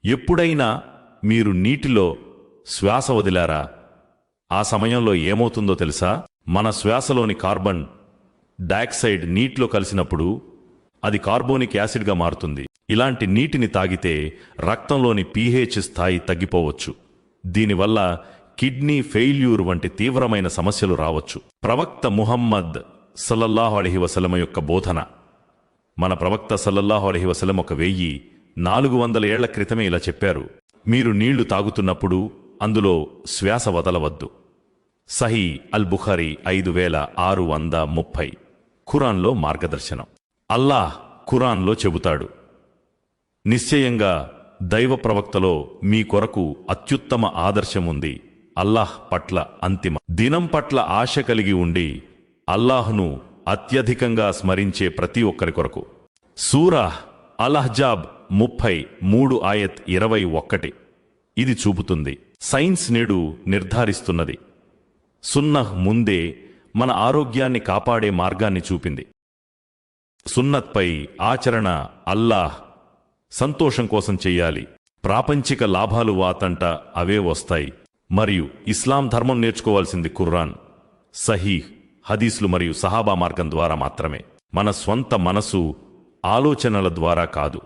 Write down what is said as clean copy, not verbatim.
ఎప్పుడైనా మీరు నీటిలో శ్వాస వదిలారా? ఆ సమయంలో ఏమవుతుందో తెలుసా? మన శ్వాసలోని కార్బన్ డయాక్సైడ్ నీటిలో కలిసినప్పుడు అది కార్బోనిక్ యాసిడ్గా మారుతుంది. ఇలాంటి నీటిని తాగితే రక్తంలోని pH స్థాయి తగ్గిపోవచ్చు. దీనివల్ల కిడ్నీ ఫెయిల్యూర్ వంటి తీవ్రమైన సమస్యలు రావచ్చు. ప్రవక్త ముహమ్మద్ సల్లల్లాహు అలైహి వసల్లం యొక్క బోధన. మన ప్రవక్త సల్లల్లాహు అలైహి వసల్లం 1400 ఏళ్ల క్రితమే ఇలా చెప్పారు: మీరు నీళ్లు తాగుతున్నప్పుడు అందులో శ్వాస వదలవద్దు. సహీ అల్ బుఖారీ 5630. ఖురాన్లో మార్గదర్శనం. అల్లాహ్ ఖురాన్లో చెబుతాడు, నిశ్చయంగా దైవ ప్రవక్తలో మీ కొరకు అత్యుత్తమ ఆదర్శం ఉంది. అల్లాహ్ పట్ల అంతిమ దినం పట్ల ఆశ కలిగి ఉండి అల్లాహ్ను అత్యధికంగా స్మరించే ప్రతి ఒక్కరి కొరకు. సూరా అల్ అహ్జాబ్ 33 ఆయత్ 21. ఇది చూపుతుంది, సైన్స్ నేడు నిర్ధారిస్తున్నది. సున్నహ్ ముందే మన ఆరోగ్యాన్ని కాపాడే మార్గాన్ని చూపింది. సున్నత్పై ఆచరణ అల్లాహ్ సంతోషం కోసం చెయ్యాలి. ప్రాపంచిక లాభాలు వాతంట అవే వస్తాయి. మరియు ఇస్లాం ధర్మం నేర్చుకోవాల్సింది ఖురాన్, సహీహ్ హదీస్లు మరియు సహాబా మార్గం ద్వారా మాత్రమే. మన స్వంత మనసు ఆలోచనల ద్వారా కాదు.